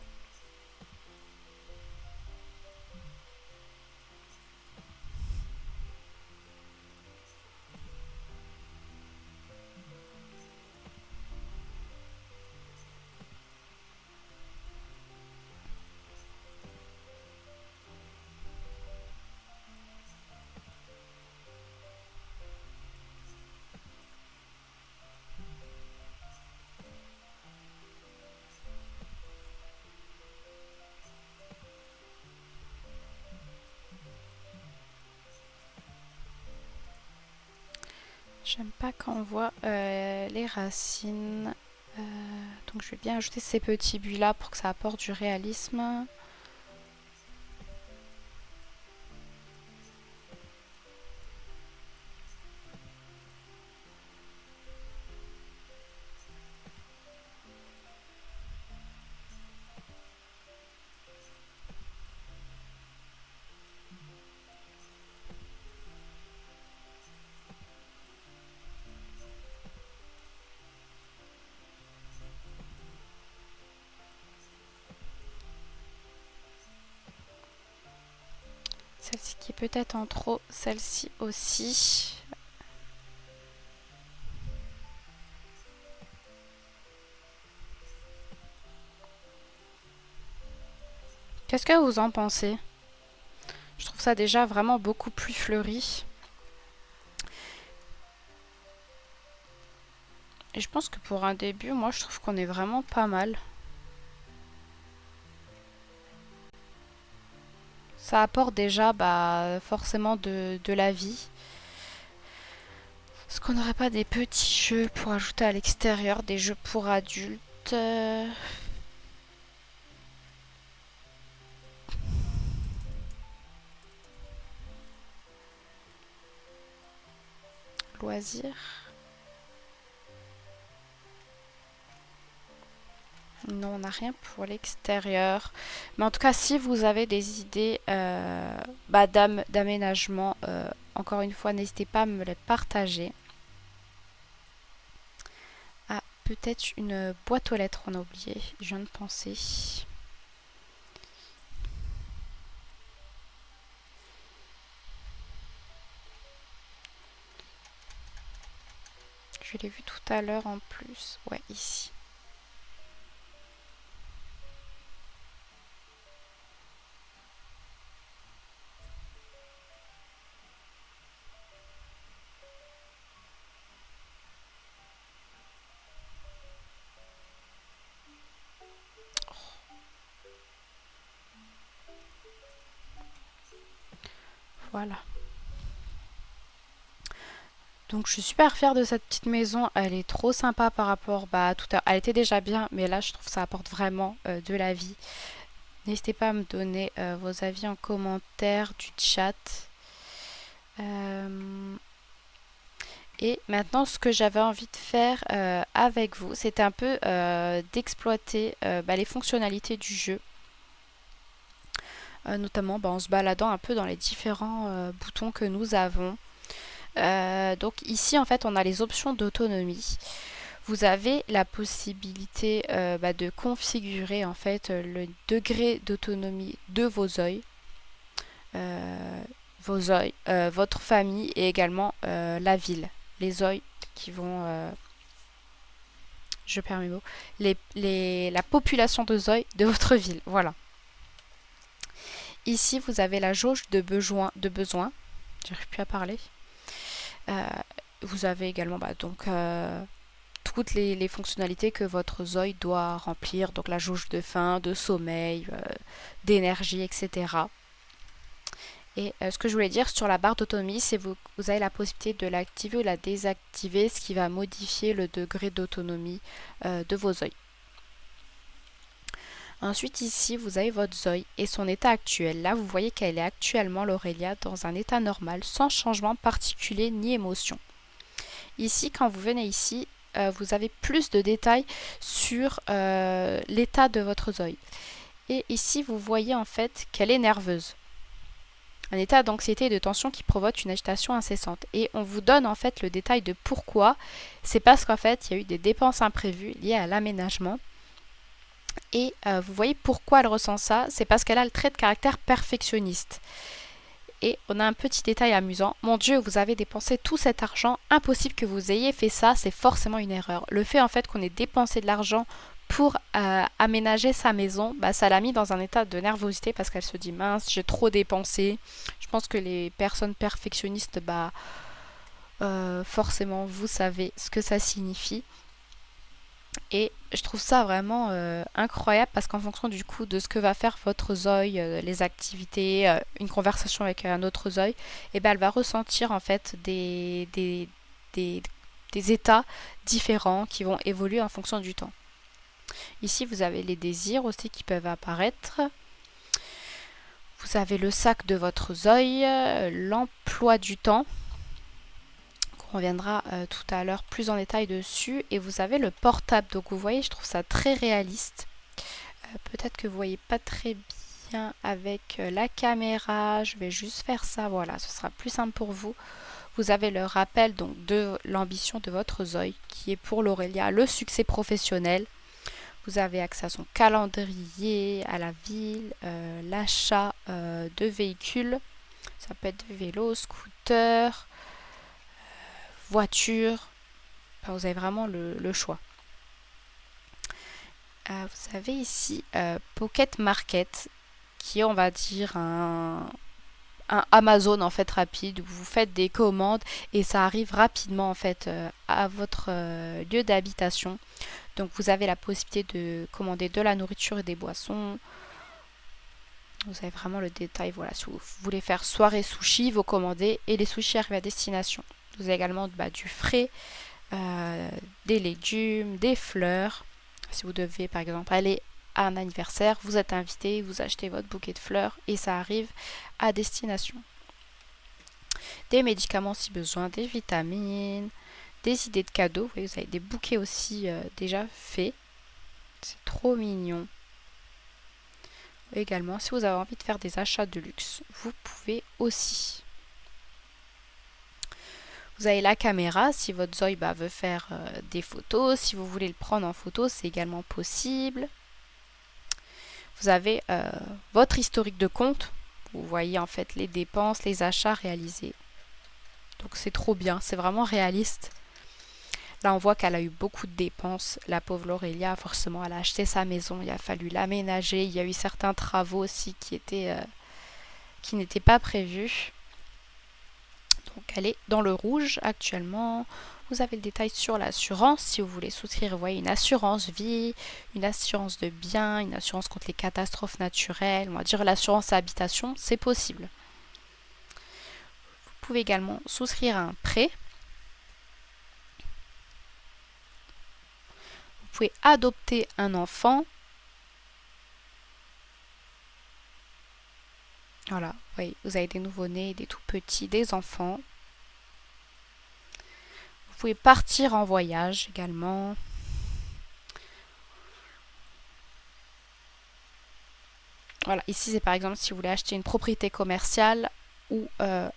J'aime pas quand on voit les racines. Donc je vais bien ajouter ces petits buis là pour que ça apporte du réalisme. Celle-ci qui est peut-être en trop, celle-ci aussi. Qu'est-ce que vous en pensez? Je trouve ça déjà vraiment beaucoup plus fleuri. Et je pense que pour un début, moi je trouve qu'on est vraiment pas mal. Ça apporte déjà forcément de la vie. Est-ce qu'on n'aurait pas des petits jeux pour ajouter à l'extérieur, des jeux pour adultes loisirs? Non, on n'a rien pour l'extérieur. Mais en tout cas, si vous avez des idées d'aménagement, encore une fois, n'hésitez pas à me les partager. Ah, peut-être une boîte aux lettres, on a oublié. Je viens de penser. Je l'ai vu tout à l'heure en plus. Ouais, ici. Voilà. Donc je suis super fière de cette petite maison, elle est trop sympa par rapport à tout à l'heure. Elle était déjà bien, mais là je trouve que ça apporte vraiment de la vie. N'hésitez pas à me donner vos avis en commentaire du chat. Et maintenant ce que j'avais envie de faire avec vous, c'était un peu d'exploiter les fonctionnalités du jeu. Notamment en se baladant un peu dans les différents boutons que nous avons. Donc ici en fait on a les options d'autonomie. Vous avez la possibilité de configurer en fait le degré d'autonomie de vos œils, votre famille et également la ville. Les œils qui vont, je perds mes mots, la population de œils de votre ville. Voilà. Ici vous avez la jauge de besoin. J'arrive plus à parler. Vous avez également toutes les fonctionnalités que votre ZOI doit remplir, donc la jauge de faim, de sommeil, d'énergie, etc. Et ce que je voulais dire sur la barre d'autonomie, c'est que vous avez la possibilité de l'activer ou la désactiver, ce qui va modifier le degré d'autonomie de vos ZOI. Ensuite ici vous avez votre ZOI et son état actuel. Là vous voyez qu'elle est actuellement l'Aurélia dans un état normal sans changement particulier ni émotion. ici, quand vous venez ici, vous avez plus de détails sur l'état de votre zooï. Et ici, vous voyez en fait qu'elle est nerveuse. Un état d'anxiété et de tension qui provoque une agitation incessante. Et on vous donne en fait le détail de pourquoi. C'est parce qu'en fait, il y a eu des dépenses imprévues liées à l'aménagement. Et vous voyez pourquoi elle ressent ça. C'est parce qu'elle a le trait de caractère perfectionniste. Et on a un petit détail amusant. Mon Dieu, vous avez dépensé tout cet argent. Impossible que vous ayez fait ça. C'est forcément une erreur. Le fait en fait qu'on ait dépensé de l'argent pour aménager sa maison, bah, ça l'a mis dans un état de nervosité parce qu'elle se dit mince, j'ai trop dépensé. Je pense que les personnes perfectionnistes, bah, forcément, vous savez ce que ça signifie. Et je trouve ça vraiment incroyable parce qu'en fonction du coup de ce que va faire votre zooï, les activités, une conversation avec un autre zooï, et ben elle va ressentir en fait des états différents qui vont évoluer en fonction du temps. Ici, vous avez les désirs aussi qui peuvent apparaître. Vous avez le sac de votre zooï, l'emploi du temps. On reviendra tout à l'heure plus en détail dessus. Et vous avez le portable. Donc vous voyez, je trouve ça très réaliste. Peut-être que vous voyez pas très bien avec la caméra. Je vais juste faire ça. Voilà, ce sera plus simple pour vous. Vous avez le rappel donc de l'ambition de votre zooï qui est pour l'Aurélia le succès professionnel. Vous avez accès à son calendrier, à la ville, l'achat de véhicules. Ça peut être vélo, scooter, voiture. Enfin, vous avez vraiment le choix. Vous avez ici Pocket Market, qui est, on va dire, un Amazon en fait rapide où vous faites des commandes et ça arrive rapidement en fait à votre lieu d'habitation. Donc vous avez la possibilité de commander de la nourriture et des boissons. Vous avez vraiment le détail. Voilà, si vous voulez faire soirée sushi, vous commandez et les sushis arrivent à destination. Vous avez également du frais, des légumes, des fleurs. Si vous devez par exemple aller à un anniversaire, vous êtes invité, vous achetez votre bouquet de fleurs et ça arrive à destination. Des médicaments si besoin, des vitamines, des idées de cadeaux. Vous avez des bouquets aussi déjà faits. C'est trop mignon. Également, si vous avez envie de faire des achats de luxe, vous pouvez aussi. Vous avez la caméra, si votre zooï veut faire des photos, si vous voulez le prendre en photo, c'est également possible. Vous avez votre historique de compte. Vous voyez en fait les dépenses, les achats réalisés. Donc c'est trop bien, c'est vraiment réaliste. Là on voit qu'elle a eu beaucoup de dépenses. La pauvre Aurélia, forcément, elle a acheté sa maison, il a fallu l'aménager. Il y a eu certains travaux aussi qui n'étaient pas prévus. Donc elle est dans le rouge actuellement. Vous avez le détail sur l'assurance. Si vous voulez souscrire, vous voyez une assurance vie, une assurance de biens, une assurance contre les catastrophes naturelles. On va dire l'assurance habitation, c'est possible. Vous pouvez également souscrire à un prêt. Vous pouvez adopter un enfant. Voilà, vous voyez, vous avez des nouveau-nés, des tout petits, des enfants. Vous pouvez partir en voyage également. Voilà, ici c'est par exemple si vous voulez acheter une propriété commerciale ou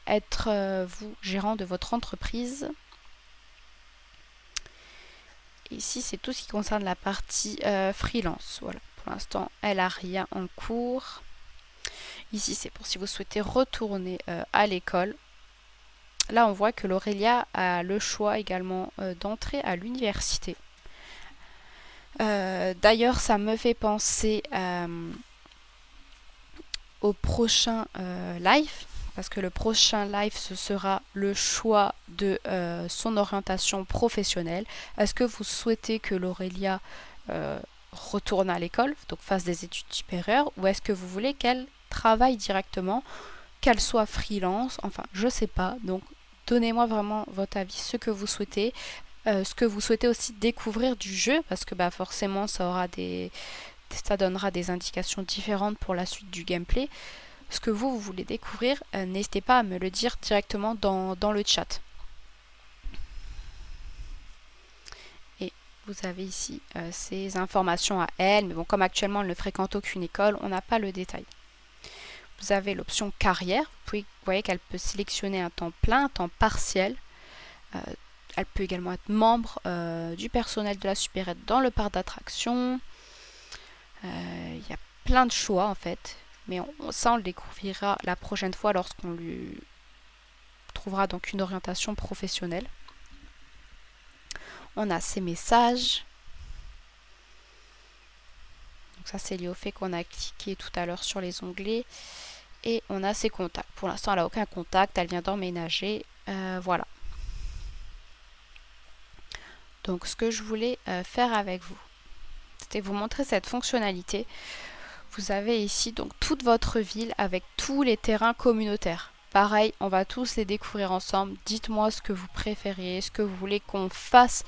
être vous gérant de votre entreprise. Ici c'est tout ce qui concerne la partie freelance. Voilà, pour l'instant elle n'a rien en cours. Ici c'est pour si vous souhaitez retourner à l'école. Là on voit que l'Aurélia a le choix également d'entrer à l'université. D'ailleurs ça me fait penser au prochain live, parce que le prochain live ce sera le choix de son orientation professionnelle. Est-ce que vous souhaitez que l'Aurélia retourne à l'école, donc fasse des études supérieures, ou est-ce que vous voulez qu'elle travaille directement, qu'elle soit freelance, enfin je sais pas. Donc donnez-moi vraiment votre avis, ce que vous souhaitez, ce que vous souhaitez aussi découvrir du jeu, parce que forcément ça donnera des indications différentes pour la suite du gameplay. Ce que vous voulez découvrir, n'hésitez pas à me le dire directement dans le chat. Vous avez ici ces informations à elle, mais bon, comme actuellement elle ne fréquente aucune école, on n'a pas le détail. Vous avez l'option carrière. Vous voyez qu'elle peut sélectionner un temps plein, un temps partiel. Elle peut également être membre du personnel de la supérette dans le parc d'attractions. Il y a plein de choix en fait, mais ça on le découvrira la prochaine fois lorsqu'on lui trouvera donc une orientation professionnelle. On a ses messages. Donc ça c'est lié au fait qu'on a cliqué tout à l'heure sur les onglets. Et on a ses contacts. Pour l'instant elle n'a aucun contact, elle vient d'emménager. Voilà. Donc ce que je voulais faire avec vous, c'était vous montrer cette fonctionnalité. Vous avez ici donc toute votre ville avec tous les terrains communautaires. Pareil, on va tous les découvrir ensemble. Dites-moi ce que vous préférez, ce que vous voulez qu'on fasse.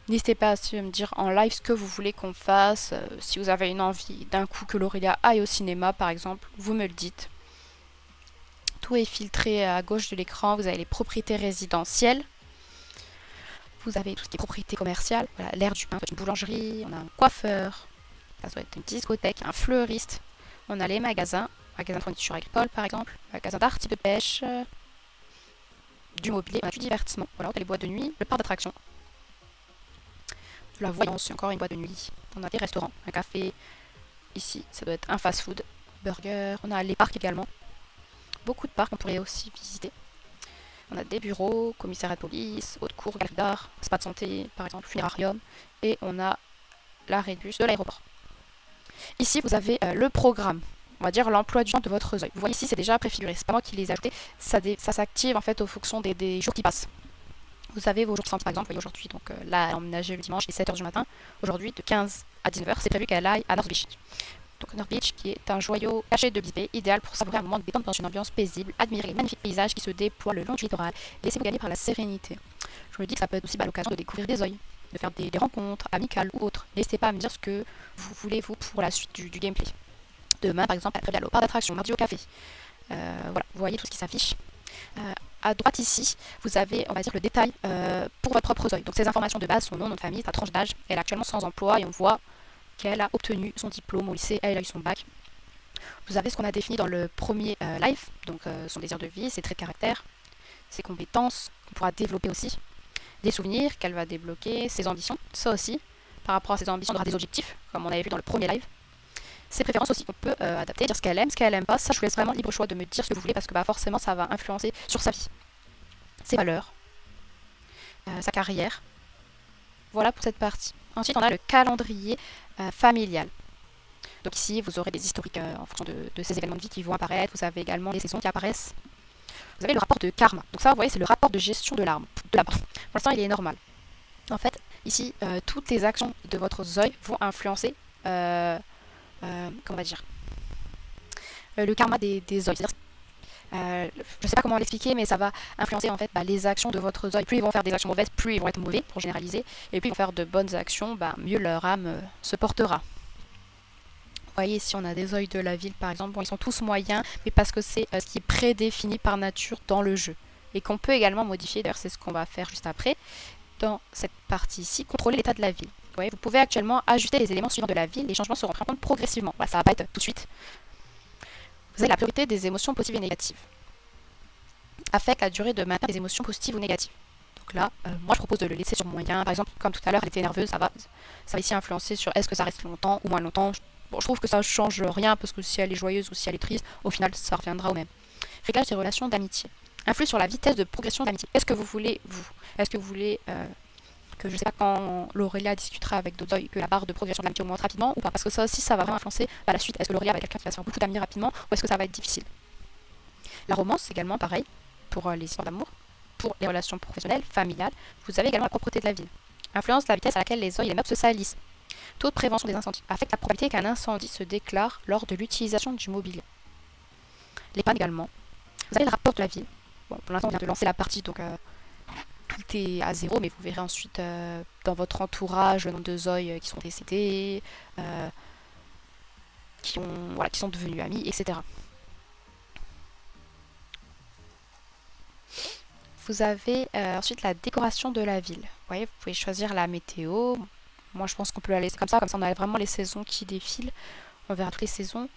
N'hésitez pas à me dire en live ce que vous voulez qu'on fasse. Si vous avez une envie d'un coup que l'Aurélia aille au cinéma par exemple, vous me le dites. Tout est filtré à gauche de l'écran. Vous avez les propriétés résidentielles. Vous avez tout ce qui est propriété commerciale. Voilà, l'air du pain, une boulangerie, on a un coiffeur. Ça doit être une discothèque, un fleuriste. On a les magasins, magasin de fourniture agricole par exemple, magasin d'articles de pêche, du mobilier, on a du divertissement. Voilà, on a les boîtes de nuit, le parc d'attractions, de la voyance, encore une boîte de nuit. On a des restaurants, un café. Ici, ça doit être un fast-food, burger. On a les parcs également. Beaucoup de parcs, on pourrait aussi visiter. On a des bureaux, commissariat de police, haute cour, galerie d'art, spa de santé, par exemple, funérarium. Et on a l'arrêt de bus de l'aéroport. Ici, vous avez le programme, on va dire l'emploi du temps de votre zone. Vous voyez ici, c'est déjà préfiguré. C'est pas moi qui les ai ajoutés. Ça s'active en fait au fonction des jours qui passent. Vous avez vos jours qui sont, par exemple, voyez aujourd'hui, donc là, elle a emménagé le dimanche, il est 7h du matin. Aujourd'hui, de 15 à 19h, c'est prévu qu'elle aille à North Beach. Donc North Beach, qui est un joyau caché de Bisbee, idéal pour savourer un moment de détente dans une ambiance paisible, admirer les magnifiques paysages qui se déploient le long du littoral, et laissez-vous gagner par la sérénité. Je me dis que ça peut être aussi l'occasion de découvrir des oeils, de faire des rencontres amicales ou autres. N'hésitez pas à me dire ce que vous voulez, vous, pour la suite du gameplay. Demain, par exemple, elle prévient au parc d'attraction, mardi au café. Voilà, vous voyez tout ce qui s'affiche. À droite ici, vous avez, on va dire, le détail pour votre propre zone. Donc ces informations de base, son nom, nom de famille, sa tranche d'âge. Elle est actuellement sans emploi et on voit qu'elle a obtenu son diplôme au lycée, elle a eu son bac. Vous avez ce qu'on a défini dans le premier live, donc son désir de vie, ses traits de caractère, ses compétences, qu'on pourra développer aussi, des souvenirs qu'elle va débloquer, ses ambitions, ça aussi. Par rapport à ses ambitions, on aura des objectifs, comme on avait vu dans le premier live. Ses préférences aussi qu'on peut adapter, dire ce qu'elle aime pas. Ça, je vous laisse vraiment libre choix de me dire ce que vous voulez parce que forcément, ça va influencer sur sa vie. Ses valeurs, sa carrière. Voilà pour cette partie. Ensuite, on a le calendrier familial. Donc ici, vous aurez des historiques en fonction de ces événements de vie qui vont apparaître. Vous avez également les saisons qui apparaissent. Vous avez le rapport de karma. Donc ça, vous voyez, c'est le rapport de gestion de l'arbre. Pour l'instant, il est normal. En fait, ici, toutes les actions de votre zoi vont influencer, comment on va dire, le karma des zoi. Je ne sais pas comment l'expliquer, mais ça va influencer en fait les actions de votre zoi. Plus ils vont faire des actions mauvaises, plus ils vont être mauvais, pour généraliser. Et plus ils vont faire de bonnes actions, mieux leur âme se portera. Vous voyez ici on a des oeils de la ville par exemple, bon ils sont tous moyens, mais parce que c'est ce qui est prédéfini par nature dans le jeu. Et qu'on peut également modifier, d'ailleurs c'est ce qu'on va faire juste après, dans cette partie ici, contrôler l'état de la ville. Vous voyez, vous pouvez actuellement ajuster les éléments suivants de la ville, les changements seront pris en compte progressivement. Voilà, ça va pas être tout de suite. Vous avez la priorité des émotions positives et négatives. Affecte la durée de maintien des émotions positives ou négatives. Donc là, moi je propose de le laisser sur moyen. Par exemple, comme tout à l'heure, elle était nerveuse, ça va ici influencer sur est-ce que ça reste longtemps ou moins longtemps. Bon, je trouve que ça ne change rien parce que si elle est joyeuse ou si elle est triste, au final, ça reviendra au même. Réglage des relations d'amitié. Influe sur la vitesse de progression d'amitié. Est-ce que vous voulez, est-ce que vous voulez que je ne sais pas quand l'Aurélia discutera avec d'autres que la barre de progression de l'amitié augmente rapidement ou pas? Parce que ça aussi, ça va vraiment influencer la suite. Est-ce que l'Aurélia va être quelqu'un qui va se faire beaucoup d'amis rapidement ou est-ce que ça va être difficile? La romance, également pareil, pour les histoires d'amour, pour les relations professionnelles, familiales. Vous avez également la propreté de la ville. Influence la vitesse à laquelle les oeils et les meubles se salissent. Taux de prévention des incendies. Affecte la probabilité qu'un incendie se déclare lors de l'utilisation du mobilier. Les pannes également. Vous avez le rapport de la ville. Bon, pour l'instant, on vient de lancer la partie, donc tout est à zéro, mais vous verrez ensuite dans votre entourage le nombre de zoïs qui sont décédés, qui sont devenus amis, etc. Vous avez ensuite la décoration de la ville. Vous voyez, vous pouvez choisir la météo. Moi je pense qu'on peut la laisser comme ça on a vraiment les saisons qui défilent. On verra toutes les saisons.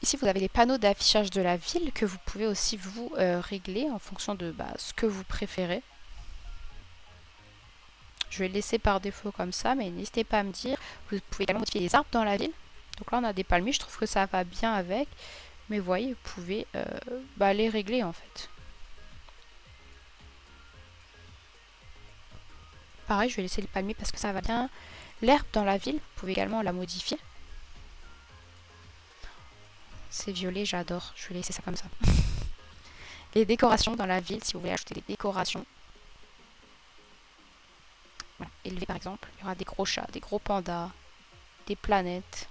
Ici vous avez les panneaux d'affichage de la ville que vous pouvez aussi vous régler en fonction de ce que vous préférez. Je vais le laisser par défaut comme ça, mais n'hésitez pas à me dire. Vous pouvez également modifier les arbres dans la ville. Donc là on a des palmiers, je trouve que ça va bien avec. Mais vous voyez, vous pouvez les régler en fait. Pareil, je vais laisser les palmiers parce que ça va bien. L'herbe dans la ville, vous pouvez également la modifier. C'est violet, j'adore. Je vais laisser ça comme ça. Les décorations dans la ville, si vous voulez ajouter des décorations. Voilà, élevé par exemple, il y aura des gros chats, des gros pandas, des planètes.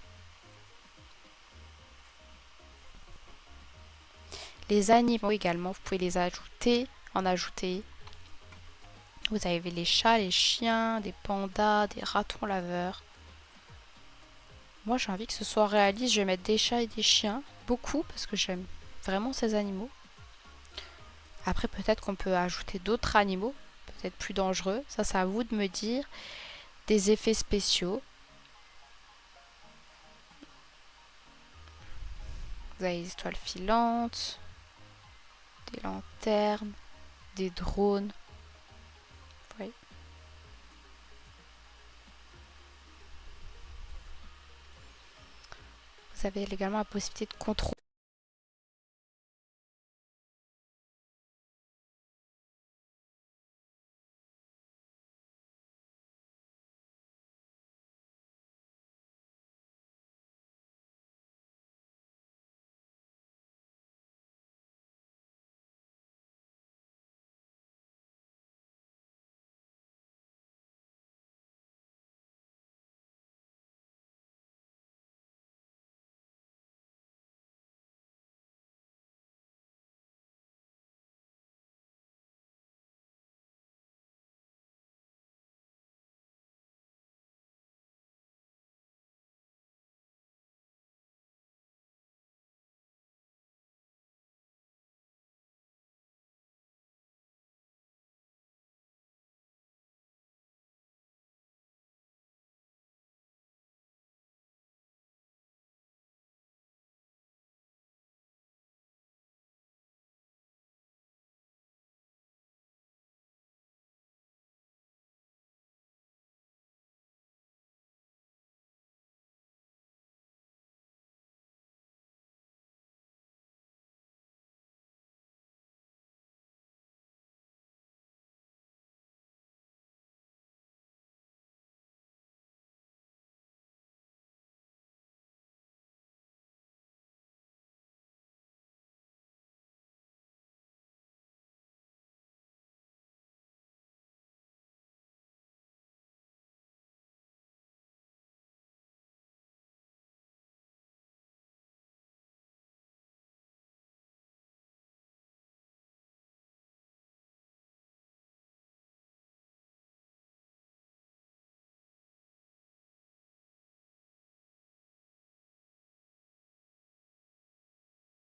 Les animaux également, vous pouvez les ajouter, en ajouter. Vous avez les chats, les chiens, des pandas, des ratons laveurs. Moi j'ai envie que ce soit réaliste, je vais mettre des chats et des chiens, beaucoup, parce que j'aime vraiment ces animaux. Après peut-être qu'on peut ajouter d'autres animaux, peut-être plus dangereux, ça c'est à vous de me dire. Des effets spéciaux. Vous avez des étoiles filantes, des lanternes, des drones. Oui. Vous avez également la possibilité de contrôler.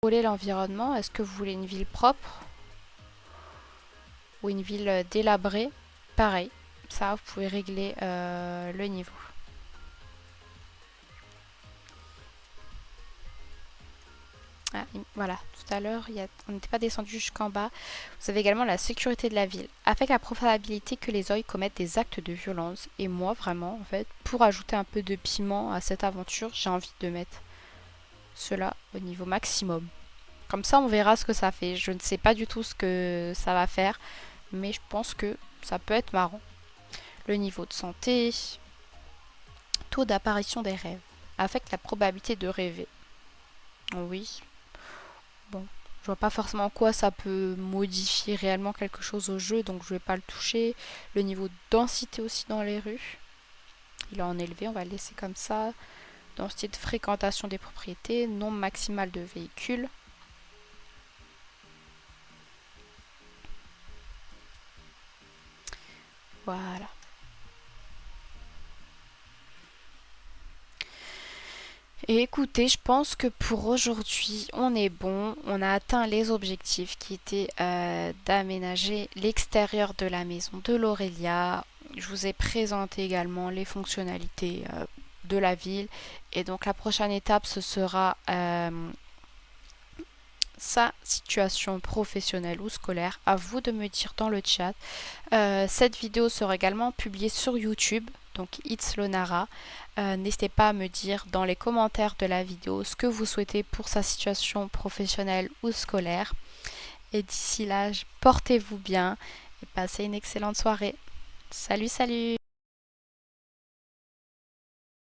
L'environnement. Est-ce que vous voulez une ville propre ou une ville délabrée? Pareil, ça vous pouvez régler le niveau. Ah, voilà, tout à l'heure, on n'était pas descendu jusqu'en bas. Vous avez également la sécurité de la ville, avec la probabilité que les Oi commettent des actes de violence. Et moi, vraiment, en fait, pour ajouter un peu de piment à cette aventure, j'ai envie de mettre cela au niveau maximum. Comme ça, on verra ce que ça fait. Je ne sais pas du tout ce que ça va faire, mais je pense que ça peut être marrant. Le niveau de santé, taux d'apparition des rêves, avec la probabilité de rêver. Oui. Bon, je vois pas forcément en quoi ça peut modifier réellement quelque chose au jeu, donc je vais pas le toucher. Le niveau de densité aussi dans les rues, il est en élevé, on va le laisser comme ça. Densité de fréquentation des propriétés, nombre maximal de véhicules. Voilà. Et écoutez, je pense que pour aujourd'hui, on est bon. On a atteint les objectifs qui étaient d'aménager l'extérieur de la maison de l'Aurélia. je vous ai présenté également les fonctionnalités de la ville. Et donc la prochaine étape, ce sera sa situation professionnelle ou scolaire. À vous de me dire dans le chat. Cette vidéo sera également publiée sur YouTube, donc It's Lonara. N'hésitez pas à me dire dans les commentaires de la vidéo ce que vous souhaitez pour sa situation professionnelle ou scolaire. Et d'ici là, portez-vous bien et passez une excellente soirée. Salut, salut!